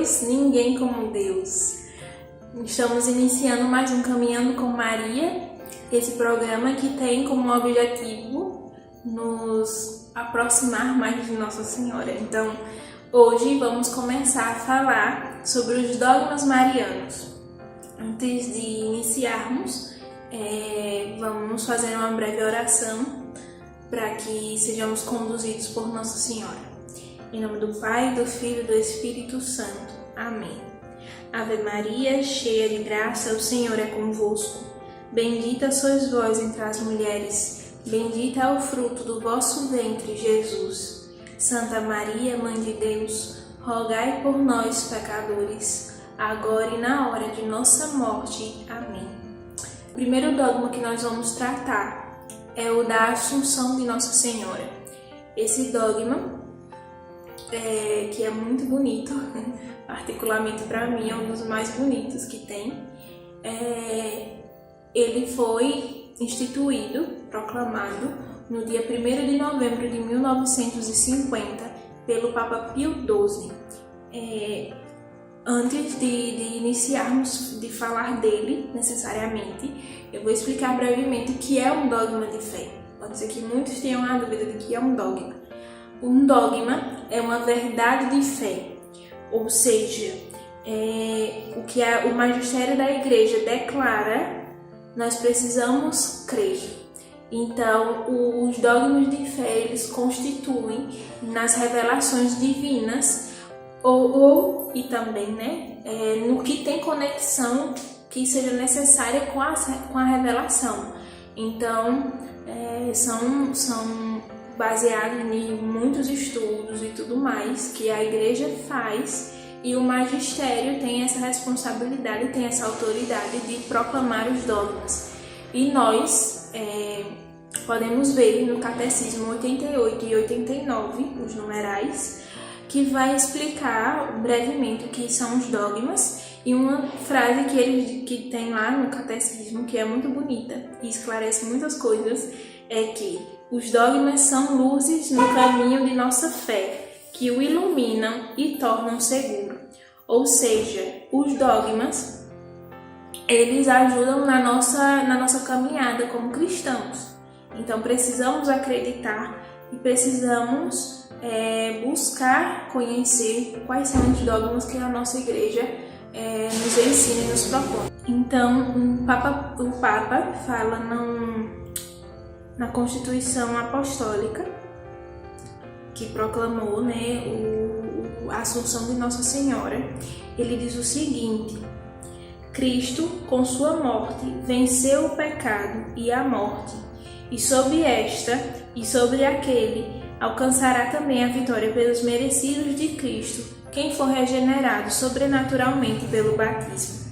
Deus, ninguém como Deus. Estamos iniciando mais um Caminhando com Maria, esse programa que tem como objetivo nos aproximar mais de Nossa Senhora. Então, hoje vamos começar a falar sobre os dogmas marianos. Antes de iniciarmos, vamos fazer uma breve oração para que sejamos conduzidos por Nossa Senhora. Em nome do Pai, do Filho e do Espírito Santo. Amém. Ave Maria, cheia de graça, o Senhor é convosco. Bendita sois vós entre as mulheres, bendito é o fruto do vosso ventre, Jesus. Santa Maria, Mãe de Deus, rogai por nós, pecadores, agora e na hora de nossa morte. Amém. O primeiro dogma que nós vamos tratar é o da Assunção de Nossa Senhora. Esse dogma, que é muito bonito, particularmente para mim é um dos mais bonitos que tem, ele foi instituído, proclamado, no dia 1º de novembro de 1950 pelo Papa Pio XII. Antes de iniciarmos de falar dele necessariamente, eu vou explicar brevemente o que é um dogma de fé. Pode ser que muitos tenham a dúvida de que é um dogma. Um dogma é uma verdade de fé, ou seja, o que o magistério da igreja declara, nós precisamos crer. Então, os dogmas de fé, eles constituem nas revelações divinas e também, no que tem conexão que seja necessária com a revelação. Então, são baseados em muitos estudos e tudo mais que a igreja faz, e o magistério tem essa responsabilidade, tem essa autoridade de proclamar os dogmas. E nós podemos ver no Catecismo 88 e 89, os numerais, que vai explicar brevemente o que são os dogmas, e uma frase que tem lá no Catecismo, que é muito bonita e esclarece muitas coisas, é que os dogmas são luzes no caminho de nossa fé, que o iluminam e tornam seguro. Ou seja, os dogmas, eles ajudam na nossa caminhada como cristãos. Então precisamos acreditar e precisamos buscar conhecer quais são os dogmas que a nossa igreja nos ensina e nos propõe. Então, o Papa fala na Constituição Apostólica, que proclamou a Assunção de Nossa Senhora. Ele diz o seguinte: Cristo, com sua morte, venceu o pecado e a morte, e sobre esta e sobre aquele alcançará também a vitória pelos merecidos de Cristo, quem for regenerado sobrenaturalmente pelo batismo.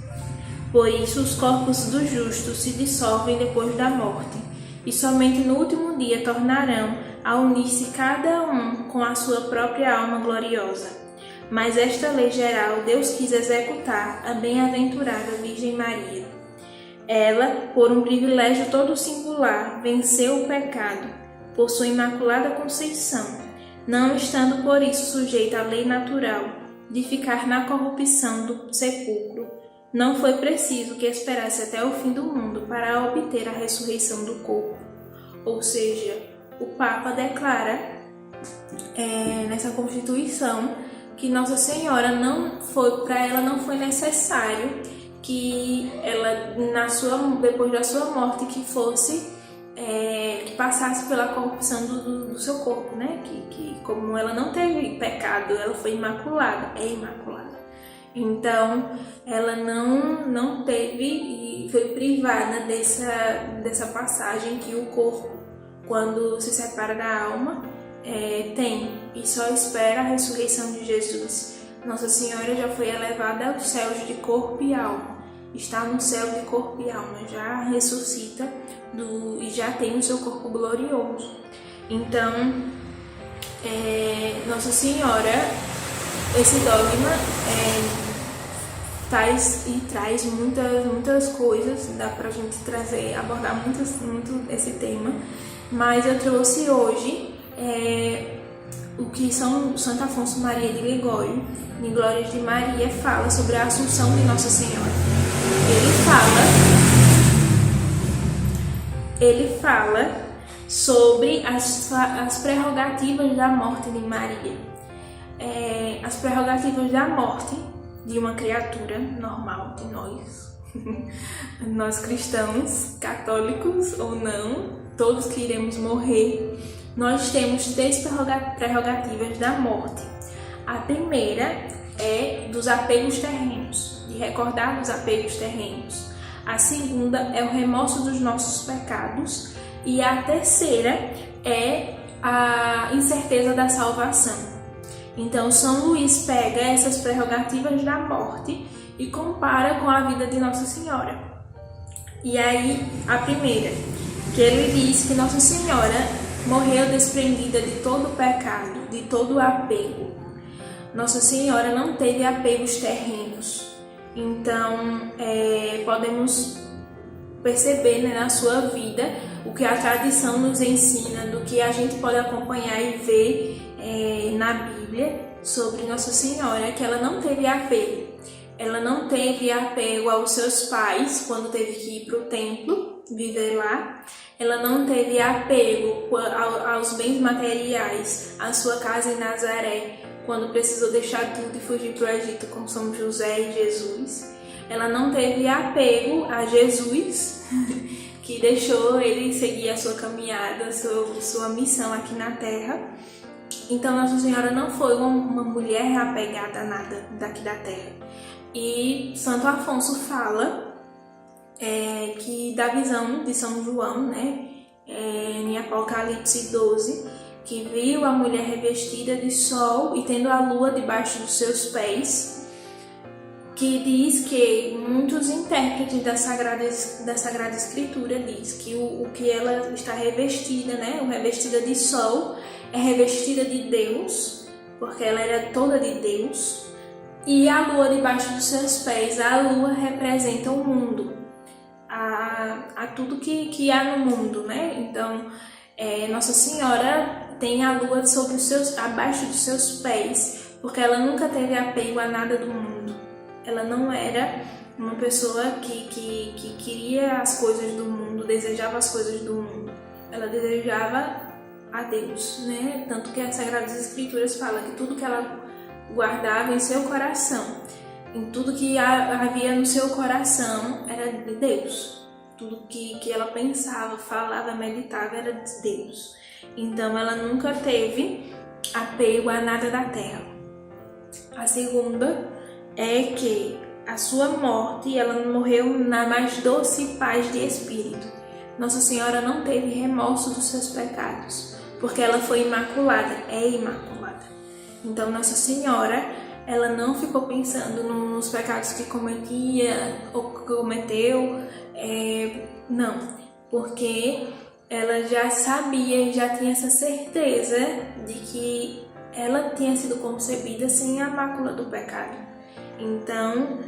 Por isso os corpos dos justos se dissolvem depois da morte, e somente no último dia tornarão a unir-se cada um com a sua própria alma gloriosa. Mas esta lei geral Deus quis executar a bem-aventurada Virgem Maria. Ela, por um privilégio todo singular, venceu o pecado, por sua imaculada conceição, não estando por isso sujeita à lei natural de ficar na corrupção do sepulcro. Não foi preciso que esperasse até o fim do mundo para obter a ressurreição do corpo. Ou seja, o Papa declara nessa Constituição que Nossa Senhora para ela não foi necessário que ela, depois da sua morte, que passasse pela corrupção do seu corpo, que como ela não teve pecado, ela foi imaculada, é imaculada. Então, ela não teve e foi privada dessa passagem que o corpo, quando se separa da alma, tem, e só espera a ressurreição de Jesus. Nossa Senhora já foi elevada aos céus de corpo e alma, está no céu de corpo e alma, já ressuscita e já tem o seu corpo glorioso. Então, Nossa Senhora, esse dogma traz muitas coisas, dá pra gente abordar muito esse tema, mas eu trouxe hoje o que Santo Afonso Maria de Ligório, em Glórias de Maria, fala sobre a Assunção de Nossa Senhora. Ele fala sobre as prerrogativas da morte de Maria. As prerrogativas da morte de uma criatura normal, de nós cristãos, católicos ou não, todos que iremos morrer, nós temos 3 prerrogativas da morte. A primeira é dos apegos terrenos, de recordar dos apegos terrenos. A segunda é o remorso dos nossos pecados. E a terceira é a incerteza da salvação. Então, São Luís pega essas prerrogativas da morte e compara com a vida de Nossa Senhora. E aí, a primeira, que ele diz que Nossa Senhora morreu desprendida de todo o pecado, de todo o apego. Nossa Senhora não teve apegos terrenos. Então, podemos perceber, né, na sua vida o que a tradição nos ensina, do que a gente pode acompanhar e ver na Bíblia sobre Nossa Senhora, que ela não teve apego. Ela não teve apego aos seus pais quando teve que ir para o templo, viver lá. Ela não teve apego aos bens materiais, à sua casa em Nazaré, quando precisou deixar tudo e fugir para o Egito com São José e Jesus. Ela não teve apego a Jesus, que deixou ele seguir a sua caminhada, sua missão aqui na Terra. Então, Nossa Senhora não foi uma mulher apegada a nada daqui da Terra. E Santo Afonso fala que da visão de São João, né, em Apocalipse 12, que viu a mulher revestida de sol e tendo a lua debaixo dos seus pés, que diz que muitos intérpretes da Sagrada Escritura diz que o que ela está revestida, né, revestida de sol, é revestida de Deus, porque ela era toda de Deus, e a lua debaixo dos seus pés. A lua representa o mundo, a tudo que há no mundo, né? Então, Nossa Senhora tem a lua abaixo dos seus pés, porque ela nunca teve apego a nada do mundo. Ela não era uma pessoa que queria as coisas do mundo, desejava as coisas do mundo. Ela desejava a Deus, né? Tanto que as Sagradas Escrituras falam que tudo que ela guardava em seu coração, em tudo que havia no seu coração, era de Deus. Tudo que ela pensava, falava, meditava era de Deus. Então ela nunca teve apego a nada da terra. A segunda é que a sua morte, ela morreu na mais doce paz de espírito. Nossa Senhora não teve remorso dos seus pecados, porque ela foi imaculada, é imaculada. Então Nossa Senhora, ela não ficou pensando nos pecados que cometia ou que cometeu, não, porque ela já sabia, já tinha essa certeza de que ela tinha sido concebida sem a mácula do pecado. Então,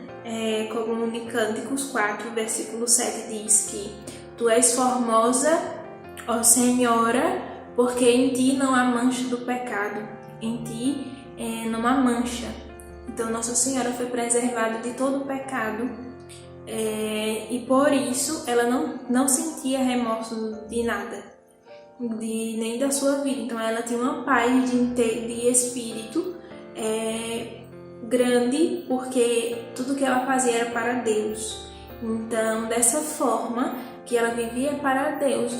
como em Cânticos 4, versículo 7 diz que Tu és formosa, ó Senhora, porque em Ti não há mancha do pecado, em Ti não há mancha. Então, Nossa Senhora foi preservada de todo o pecado, e por isso ela não sentia remorso de nada, nem da sua vida. Então, ela tinha uma paz de espírito grande, porque tudo que ela fazia era para Deus. Então, dessa forma que ela vivia para Deus,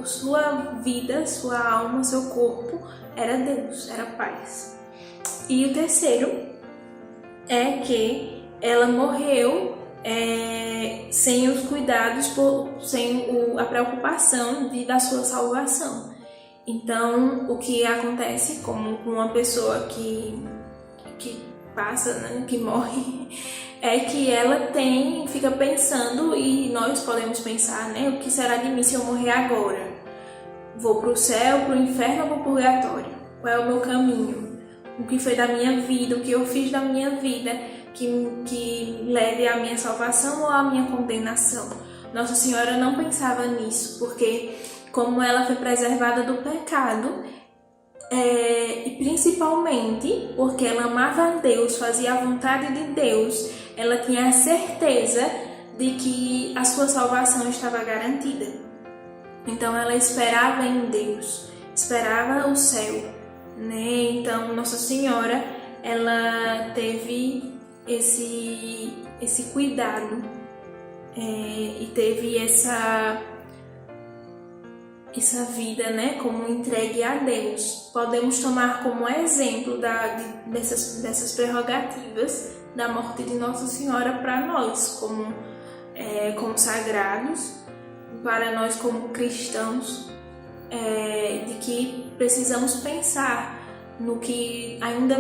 sua vida, sua alma, seu corpo era Deus, era paz. E o terceiro é que ela morreu sem os cuidados, sem a preocupação da sua salvação. Então, o que acontece com uma pessoa que passa, né, que morre, é que ela fica pensando, e nós podemos pensar, né, o que será de mim se eu morrer agora? Vou para o céu, para o inferno ou para o purgatório? Qual é o meu caminho? O que foi da minha vida? O que eu fiz da minha vida que leve à minha salvação ou à minha condenação? Nossa Senhora não pensava nisso, porque como ela foi preservada do pecado, e principalmente porque ela amava a Deus, fazia a vontade de Deus, ela tinha a certeza de que a sua salvação estava garantida. Então ela esperava em Deus, esperava o céu, né? Então Nossa Senhora, ela teve esse cuidado e teve essa vida, né, como entregue a Deus. Podemos tomar como exemplo dessas prerrogativas da morte de Nossa Senhora para nós, como consagrados, para nós como cristãos, de que precisamos pensar no que ainda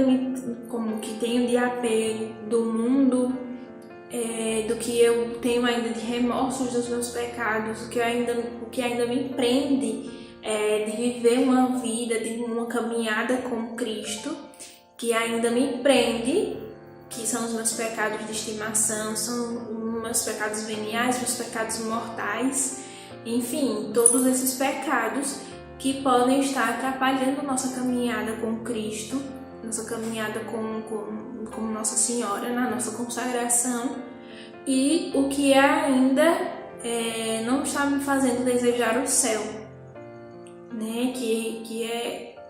como que tenho de apego do mundo, do que eu tenho ainda de remorsos dos meus pecados, o que ainda me prende de viver uma vida, de uma caminhada com Cristo, que ainda me prende, que são os meus pecados de estimação, são meus pecados veniais, meus pecados mortais, enfim, todos esses pecados que podem estar atrapalhando nossa caminhada com Cristo, nossa caminhada com Nossa Senhora, na nossa consagração, e o que ainda não está me fazendo desejar o céu, né?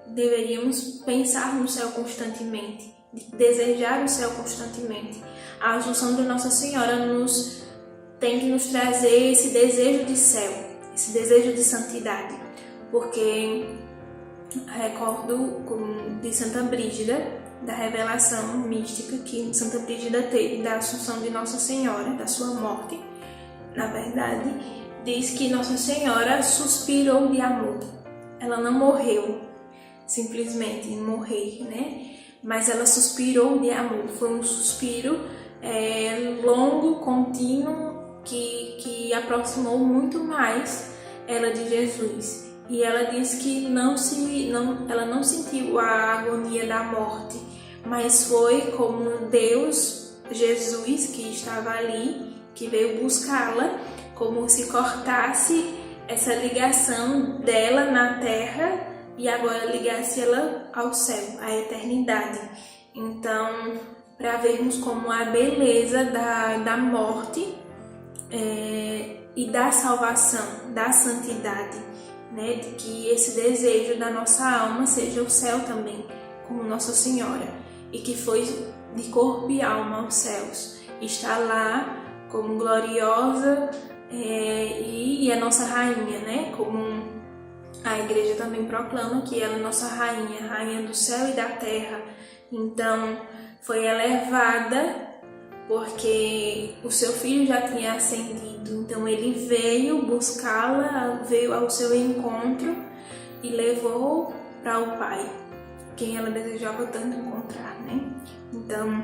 Deveríamos pensar no céu constantemente, desejar o céu constantemente. A Assunção de Nossa Senhora tem que nos trazer esse desejo de céu, esse desejo de santidade, porque recordo de Santa Brígida, da revelação mística que Santa Brígida teve da Assunção de Nossa Senhora, da sua morte. Na verdade, diz que Nossa Senhora suspirou de amor. Ela não morreu, simplesmente morrer, né? Mas ela suspirou de amor. Foi um suspiro longo, contínuo, que aproximou muito mais ela de Jesus. E ela diz que ela não sentiu a agonia da morte, mas foi como Deus, Jesus, que estava ali, que veio buscá-la, como se cortasse essa ligação dela na terra e agora ligasse ela ao céu, à eternidade. Então, para vermos como a beleza da morte e da salvação, da santidade, né, de que esse desejo da nossa alma seja o céu também, como Nossa Senhora, e que foi de corpo e alma aos céus, está lá como gloriosa e a nossa rainha, né, como a igreja também proclama que ela é nossa rainha, rainha do céu e da terra. Então foi elevada porque o seu filho já tinha ascendido, então ele veio buscá-la, veio ao seu encontro e levou para o Pai, quem ela desejava tanto encontrar, né? Então,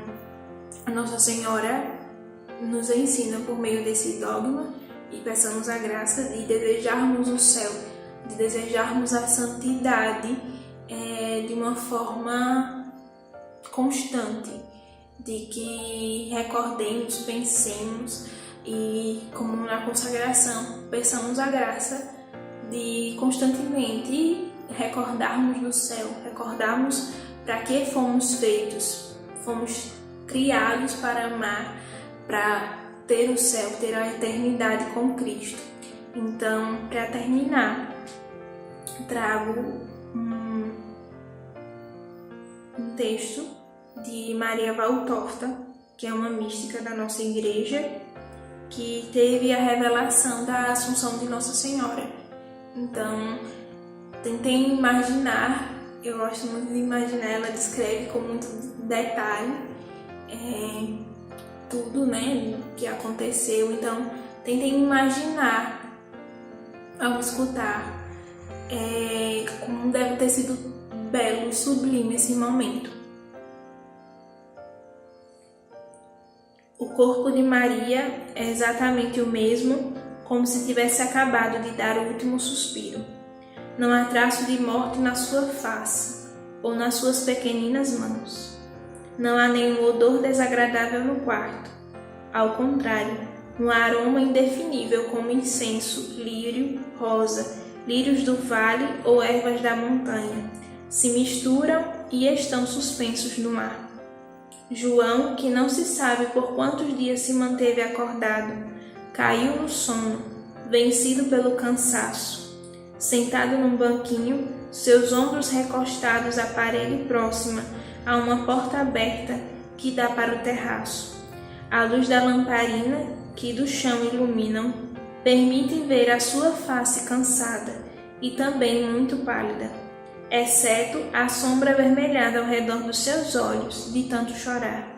a Nossa Senhora nos ensina por meio desse dogma e peçamos a graça de desejarmos o céu, de desejarmos a santidade de uma forma constante, de que recordemos, pensemos e, como na consagração, peçamos a graça de constantemente recordarmos do céu, recordarmos para que fomos feitos, fomos criados para amar, para ter o céu, ter a eternidade com Cristo. Então, para terminar, trago um texto de Maria Valtorta, que é uma mística da nossa igreja, que teve a revelação da Assunção de Nossa Senhora. Então, tentem imaginar, eu gosto muito de imaginar, ela descreve com muito detalhe tudo, né, que aconteceu. Então, tentem imaginar ao escutar como deve ter sido belo, sublime esse momento. O corpo de Maria é exatamente o mesmo, como se tivesse acabado de dar o último suspiro. Não há traço de morte na sua face ou nas suas pequeninas mãos. Não há nenhum odor desagradável no quarto. Ao contrário, um aroma indefinível como incenso, lírio, rosa, lírios do vale ou ervas da montanha. se misturam e estão suspensos no ar. João, que não se sabe por quantos dias se manteve acordado, caiu no sono, vencido pelo cansaço. Sentado num banquinho, seus ombros recostados à parede próxima a uma porta aberta que dá para o terraço. A luz da lamparina, que do chão iluminam, permite ver a sua face cansada e também muito pálida, exceto a sombra avermelhada ao redor dos seus olhos, de tanto chorar.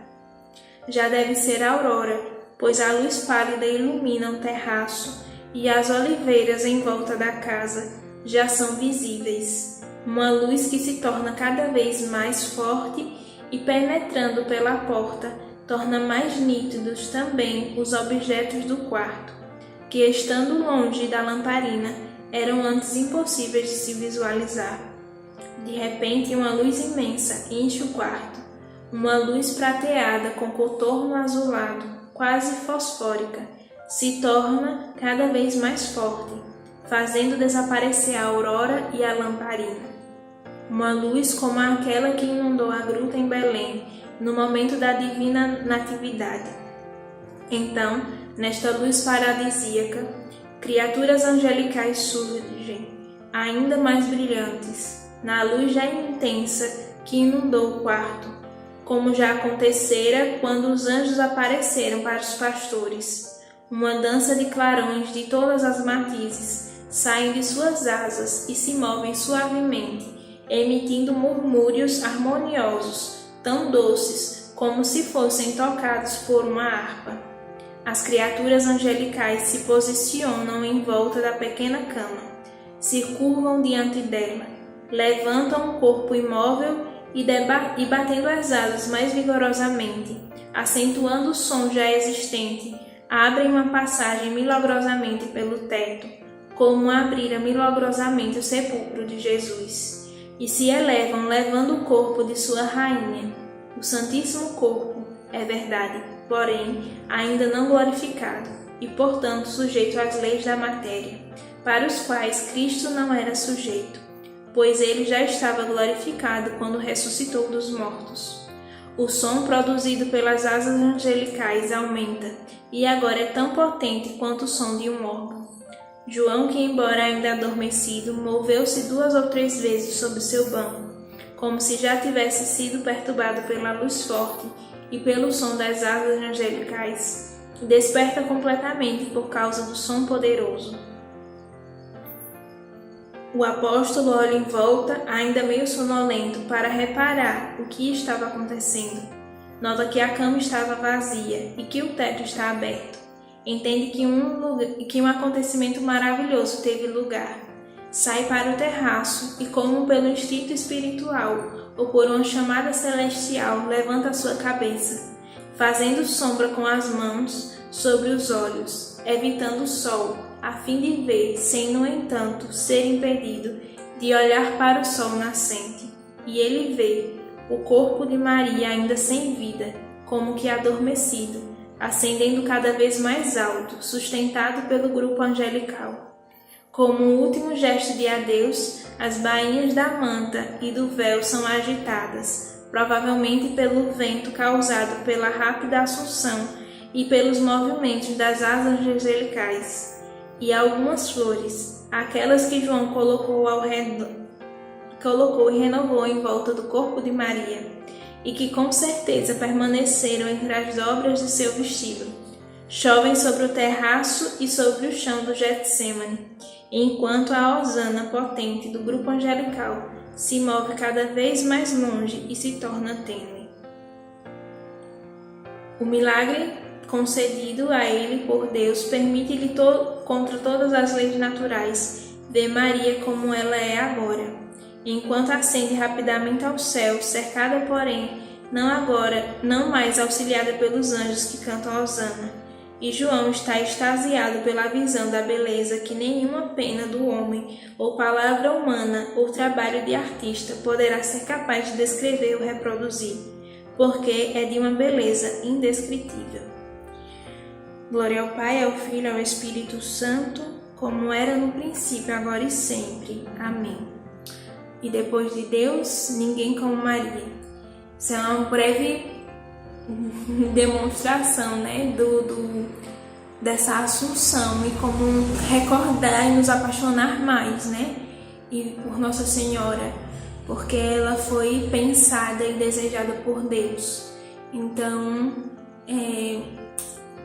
Já deve ser a aurora, pois a luz pálida ilumina o terraço e as oliveiras em volta da casa já são visíveis. Uma luz que se torna cada vez mais forte e, penetrando pela porta, torna mais nítidos também os objetos do quarto, que, estando longe da lamparina, eram antes impossíveis de se visualizar. De repente, uma luz imensa enche o quarto, uma luz prateada com contorno azulado, quase fosfórica, se torna cada vez mais forte, fazendo desaparecer a aurora e a lamparina. Uma luz como aquela que inundou a gruta em Belém, no momento da divina natividade. Então, nesta luz paradisíaca, criaturas angelicais surgem, ainda mais brilhantes, na luz já intensa que inundou o quarto, como já acontecera quando os anjos apareceram para os pastores. Uma dança de clarões de todas as matizes saem de suas asas e se movem suavemente, emitindo murmúrios harmoniosos, tão doces como se fossem tocados por uma harpa. As criaturas angelicais se posicionam em volta da pequena cama, se curvam diante dela, levantam o corpo imóvel e batendo as asas mais vigorosamente, acentuando o som já existente, abrem uma passagem milagrosamente pelo teto, como abrira milagrosamente o sepulcro de Jesus, e se elevam levando o corpo de sua rainha. O Santíssimo Corpo, é verdade, porém, ainda não glorificado, e portanto sujeito às leis da matéria, para os quais Cristo não era sujeito, pois ele já estava glorificado quando ressuscitou dos mortos. O som produzido pelas asas angelicais aumenta, e agora é tão potente quanto o som de um órgão. João, que embora ainda adormecido, moveu-se 2 ou 3 vezes sobre seu banco, como se já tivesse sido perturbado pela luz forte e pelo som das asas angelicais, e desperta completamente por causa do som poderoso. O apóstolo olha em volta, ainda meio sonolento, para reparar o que estava acontecendo. Nota que a cama estava vazia e que o teto está aberto. Entende que um acontecimento maravilhoso teve lugar. Sai para o terraço e, como pelo instinto espiritual ou por uma chamada celestial, levanta a sua cabeça, fazendo sombra com as mãos sobre os olhos, evitando o sol, a fim de ver, sem, no entanto, ser impedido de olhar para o sol nascente. E ele vê o corpo de Maria ainda sem vida, como que adormecido, ascendendo cada vez mais alto, sustentado pelo grupo angelical. Como um último gesto de adeus, as bainhas da manta e do véu são agitadas, provavelmente pelo vento causado pela rápida assunção e pelos movimentos das asas angelicais. E algumas flores, aquelas que João colocou e renovou em volta do corpo de Maria, e que com certeza permaneceram entre as dobras de seu vestido, chovem sobre o terraço e sobre o chão do Getsêmani, enquanto a hosana potente do grupo angelical se move cada vez mais longe e se torna tênue. O milagre concedido a ele por Deus permite-lhe, contra todas as leis naturais, ver Maria como ela é agora, enquanto ascende rapidamente ao céu, cercada, porém, não mais auxiliada pelos anjos que cantam a hosana. E João está extasiado pela visão da beleza que nenhuma pena do homem, ou palavra humana, ou trabalho de artista poderá ser capaz de descrever ou reproduzir, porque é de uma beleza indescritível. Glória ao Pai, ao Filho e ao Espírito Santo, como era no princípio, agora e sempre. Amém. e depois de Deus, ninguém como Maria. Isso é uma breve demonstração, né, dessa assunção e como recordar e nos apaixonar mais, né, e por Nossa Senhora, porque ela foi pensada e desejada por Deus. Então,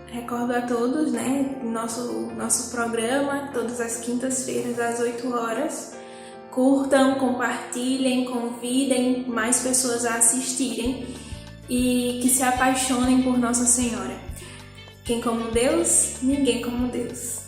recordo a todos, né, nosso programa, todas as quintas-feiras às 8 horas. Curtam, compartilhem, convidem mais pessoas a assistirem e que se apaixonem por Nossa Senhora. Quem como Deus? Ninguém como Deus.